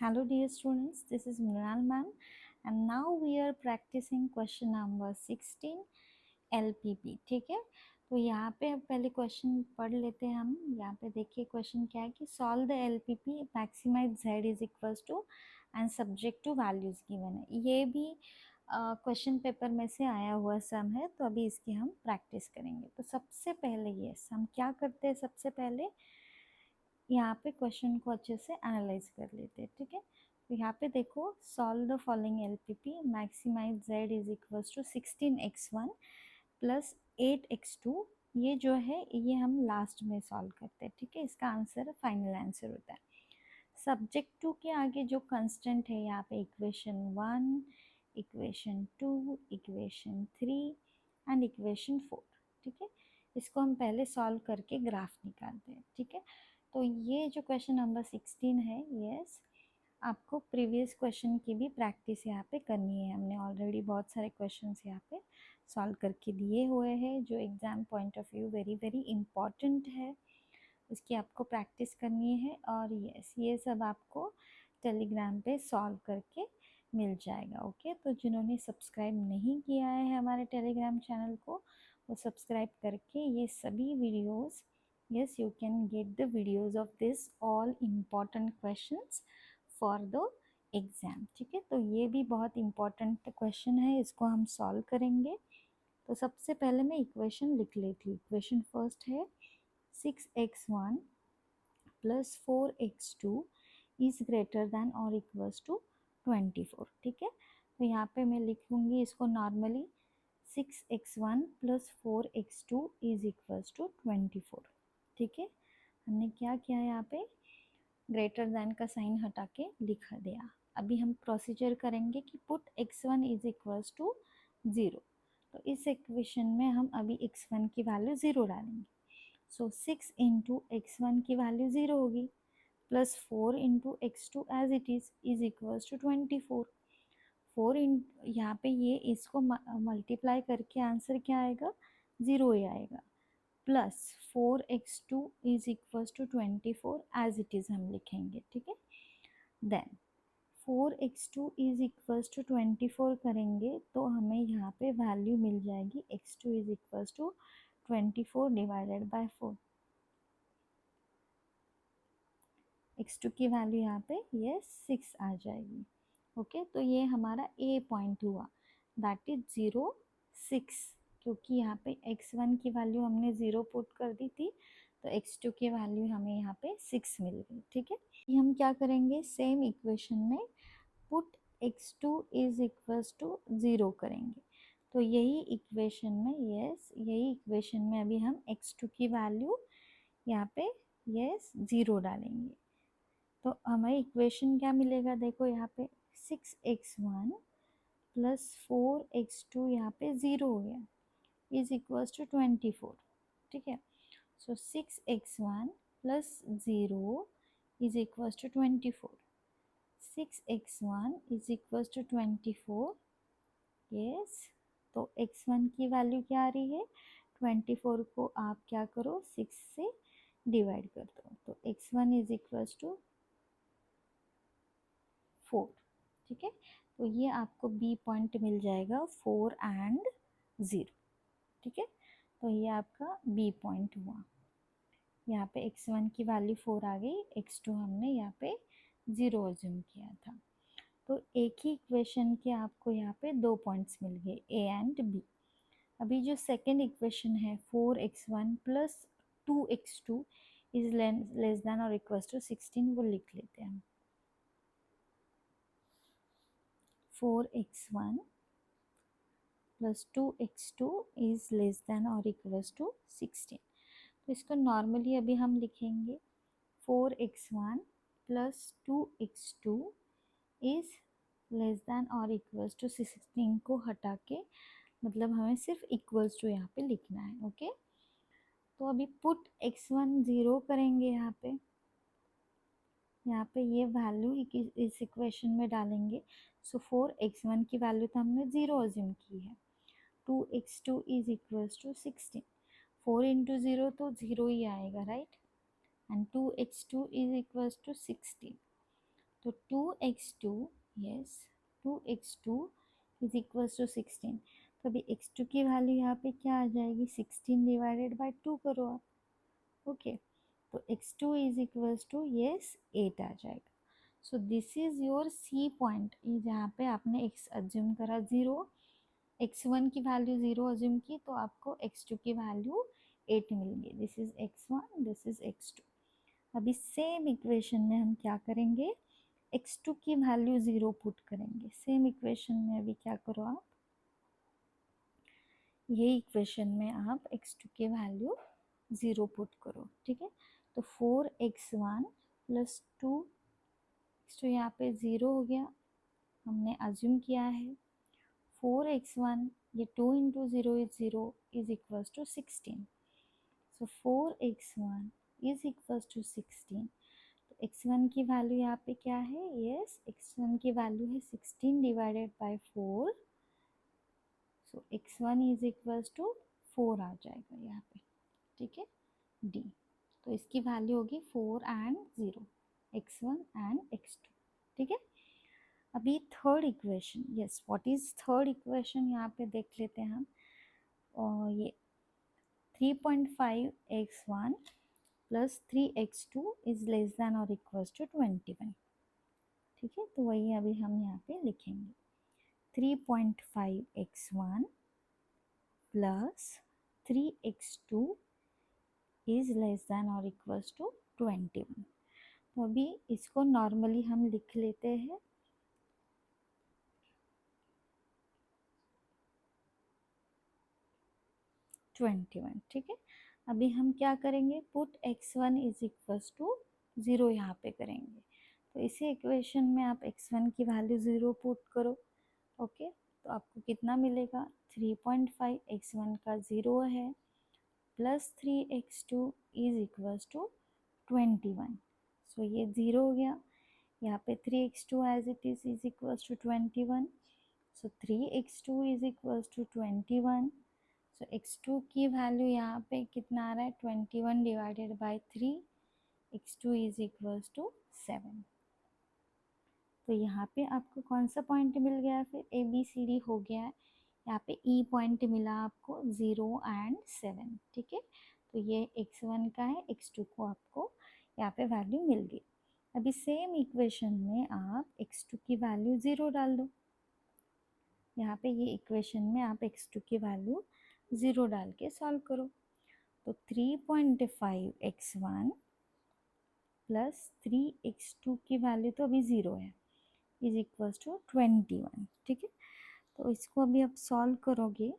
Hello dear students, this is Mrinal ma'am and now we are practicing question number 16 LPP. ठीक है, तो यहाँ पे अब पहले क्वेश्चन पढ़ लेते हैं हम। यहाँ पे देखिए क्वेश्चन क्या है कि solve the LPP maximize z is equals to and subject to values given है। ये भी क्वेश्चन पेपर में से आया हुआ सम है, तो अभी इसकी हम प्रैक्टिस करेंगे। तो सबसे पहले ये हम क्या करते हैं, सबसे पहले यहाँ पे क्वेश्चन को अच्छे से एनालाइज कर लेते हैं। ठीक है, तो यहाँ पे देखो solve the following LPP maximize z is equals to 16x1 plus 8x2। ये जो है ये हम लास्ट में सॉल्व करते हैं। ठीक है, इसका आंसर फाइनल आंसर होता है। सब्जेक्ट टू के आगे जो कंस्टेंट है यहाँ पे equation 1, equation 2, equation 3 and equation 4। ठीक है, इसको हम पहले सॉल्व करके ग्राफ निकालते हैं। ठीक है, तो ये जो क्वेश्चन नंबर 16 है, यस आपको प्रीवियस क्वेश्चन की भी प्रैक्टिस यहाँ पे करनी है। हमने ऑलरेडी बहुत सारे क्वेश्चंस यहाँ पे सॉल्व करके दिए हुए हैं जो exam point of view very very important है, उसकी आपको प्रैक्टिस करनी है। और यस ये सब आपको टेलीग्राम पे सॉल्व करके मिल जाएगा। ओके, तो जिन्होंने सब्सक्राइब नहीं किया है हमारे टेलीग्राम चैनल को, वो सब्सक्राइब करके ये सभी videos, yes you can get the videos of this all important questions for the exam. ठीक है, तो ये भी बहुत इम्पॉर्टेंट क्वेश्चन है, इसको हम सॉल्व करेंगे। तो सबसे पहले मैं इक्वेशन लिख लेती हूँ। इक्वेशन फर्स्ट है 6x1 plus 4x2 is greater than और इक्वल्स टू 24। ठीक है, तो यहाँ पे मैं लिखूँगी इसको normally 6x1 plus 4x2 is equals to 24। ठीक है, हमने क्या किया यहाँ पे ग्रेटर दैन का साइन हटा के लिखा दिया। अभी हम प्रोसीजर करेंगे कि put x1 is equals to 0। तो इस इक्वेशन में हम अभी x1 की वैल्यू 0 डालेंगे। सो 6 इंटू x1 की वैल्यू 0 होगी plus 4 into x2 as it is equals to 24। 4 इन यहाँ पे ये इसको मल्टीप्लाई करके आंसर क्या आएगा, 0 ही आएगा। Plus 4x2 is equals to 24 as it is हम लिखेंगे। ठीक है, then 4x2 is equals to 24 करेंगे तो हमें यहाँ पे वैल्यू मिल जाएगी x2 is equals to 24 divided by 4। x2 की वैल्यू यहाँ पे ये 6 आ जाएगी। ओके, तो ये हमारा ए पॉइंट हुआ, दैट इज 0 6, क्योंकि यहाँ पे x1 की वैल्यू हमने 0 पुट कर दी थी, तो x2 की वैल्यू हमें यहाँ पे 6 मिल गई। ठीक है, ये हम क्या करेंगे, सेम इक्वेशन में put x2 is equals to 0 करेंगे। तो यही इक्वेशन में यही इक्वेशन में अभी हम x2 की वैल्यू यहाँ पे 0 डालेंगे। तो हमें इक्वेशन क्या मिलेगा, देखो यहाँ पे 6x1 प्लस 4x2 यहाँ पे 0 हो गया इज इक्वल्स टू 24। ठीक है, so 6x1 plus 0 is equals to 24। 6x1 is equals to 24। Yes, तो x1 की वैल्यू क्या आ रही है, 24 को आप क्या करो 6 से डिवाइड कर दो, तो x1 इज इक्वल्स टू 4। ठीक है, तो ये आपको बी पॉइंट मिल जाएगा 4 एंड 0। ठीक है, तो ये आपका बी पॉइंट हुआ। यहाँ पे x1 की वैल्यू 4 आ गई, x2 हमने यहाँ पे 0 अज्यूम किया था। तो एक ही इक्वेशन के आपको यहाँ पे 2 पॉइंट्स मिल गए, ए एंड बी। अभी जो सेकेंड इक्वेशन है 4x1 plus 2x2 is less than और इक्वल टू 16, वो लिख लेते हैं हम। 4x1 plus 2x2 is less than और इक्वल्स टू 16। तो इसको नॉर्मली अभी हम लिखेंगे 4x1 plus 2x2 is less than और इक्वल्स टू 16 को हटा के, मतलब हमें सिर्फ इक्वल्स टू यहाँ पे लिखना है। ओके, तो अभी पुट x1 0 करेंगे यहाँ पे ये वैल्यू इस इक्वेशन में डालेंगे। सो 4x1 की वैल्यू तो हमने 0 अज्यूम की है, 2x2 is equals to 16। 4 into 0 तो 0 ही आएगा, right, and 2x2 is equals to 16। तो 2x2, yes 2x2 is equals to 16। तो अभी x2 की वैल्यू यहाँ पे क्या आ जाएगी, 16 डिवाइडेड बाय 2 करो आप। ओके, तो x2 is equals to yes 8 आ जाएगा। So this is your C point, ये जहाँ पे आपने x अज्यूम करा 0, x1 की वैल्यू 0 अज्यूम की, तो आपको x2 की वैल्यू 8 मिलेंगे। This is x1, this is x2। अभी सेम इक्वेशन में हम क्या करेंगे, x2 की वैल्यू 0 पुट करेंगे। सेम इक्वेशन में अभी क्या करो आप, ये इक्वेशन में आप x2 की वैल्यू 0 पुट करो, ठीक है। तो 4x1 प्लस 2x2 यहाँ पे 0 हो गया, हमने अज्यूम किया है 4x1, ये 2 into 0 is 0 is equals to 16। So 4x1 is equals to 16। तो x1 की वैल्यू यहाँ पे क्या है, यस x1 की वैल्यू है 16 divided by 4। So x1 is equals to 4 आ जाएगा यहाँ पे, ठीक है, डी। तो इसकी वैल्यू होगी 4 एंड 0, x1 एंड x2, ठीक है। अभी third equation, yes what is third equation यहाँ पे देख लेते हैं हम। और ये 3.5x1 plus 3x2 is less than और इक्वल्स टू 21, ठीक है। तो वही अभी हम यहाँ पे लिखेंगे 3.5x1 plus 3x2 is less than और इक्वल्स टू 21। तो अभी इसको नॉर्मली हम लिख लेते हैं 21, ठीक है। अभी हम क्या करेंगे, put x1 is equals to 0 यहाँ पे करेंगे। तो इसी इक्वेशन में आप x1 की वैल्यू 0 पुट करो, ओके। तो आपको कितना मिलेगा, 3.5 x1 का 0 है plus 3x2 is equals to 21। So ये 0 हो गया, यहाँ पे 3x2 as it is equals to 21। So 3x2 is equals to 21। So x2 की वैल्यू यहाँ पे कितना आ रहा है, 21 divided by 3, x2 is equals to 7। तो यहाँ पे आपको कौन सा पॉइंट मिल गया, फिर ए बी सी डी हो गया है, यहाँ पे ई पॉइंट मिला आपको 0 एंड 7, ठीक है। तो ये x1 का है, x2 को आपको यहाँ पे वैल्यू मिल गई। अभी सेम इक्वेशन में आप x2 की वैल्यू 0 डाल दो, यहाँ पे ये इक्वेशन में आप x2 की वैल्यू 0 डाल के सॉल्व करो। तो 3.5x1 प्लस 3x2 की वैल्यू तो अभी 0 है, इज इक्वल्स टू 21, ठीक है। तो इसको अभी आप सॉल्व करोगे,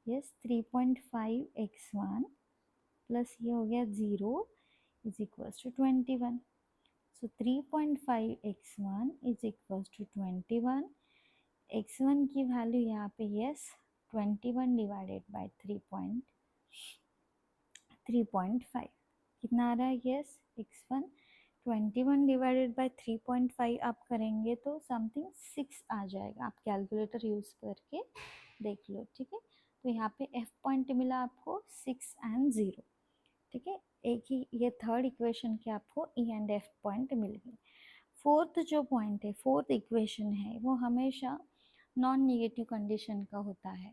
यस 3.5x1 प्लस ये हो गया 0 is equals to 21। So 3.5x1 is equals to 21। x1 की वैल्यू यहाँ पे यस 21 डिवाइडेड बाय 3.5 कितना आ रहा है, यस x1 21 डिवाइडेड बाय 3.5 आप करेंगे तो समथिंग 6 आ जाएगा। आप कैलकुलेटर यूज़ करके देख लो, ठीक है। तो यहाँ पे f पॉइंट मिला आपको 6 एंड 0, ठीक है। एक ही ये थर्ड इक्वेशन के आपको e एंड f पॉइंट मिल गए। फोर्थ जो पॉइंट है, फोर्थ इक्वेशन है, वो हमेशा नॉन नेगेटिव कंडीशन का होता है,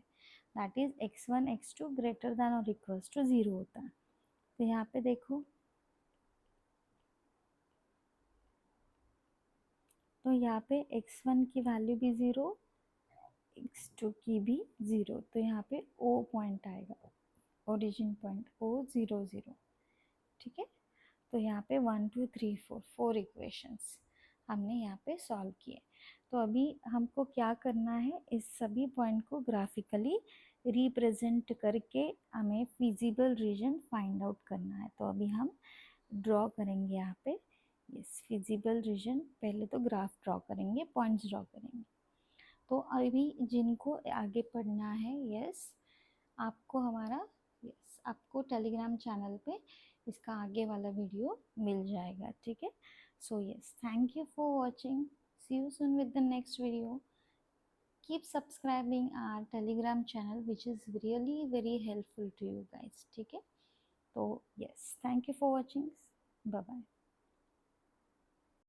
that is x1 x2 greater than और इक्वल्स टू 0 होता है। तो यहाँ पे देखो, तो यहाँ पे x1 की वैल्यू भी 0, x2 की भी 0, तो यहाँ पे O पॉइंट आएगा, ओरिजिन पॉइंट O00, ठीक है। तो यहाँ पे 1 2 3 4 4 इक्वेशंस हमने यहाँ पे सॉल्व किए। तो अभी हमको क्या करना है, इस सभी पॉइंट को ग्राफिकली रिप्रेजेंट करके हमें फिजिबल रीजन फाइंड आउट करना है। तो अभी हम ड्रॉ करेंगे यहाँ पे, यस फिजिबल रीजन, पहले तो ग्राफ ड्रॉ करेंगे, पॉइंट्स ड्रॉ करेंगे। तो अभी जिनको आगे पढ़ना है, यस आपको हमारा, यस आपको टेलीग्राम चैनल पे इसका आगे वाला वीडियो मिल जाएगा, ठीक है। So yes thank you for watching, see you soon with the next video. Keep subscribing our Telegram channel which is really very helpful to you guys, ठीक है। तो yes thank you for watching, bye bye.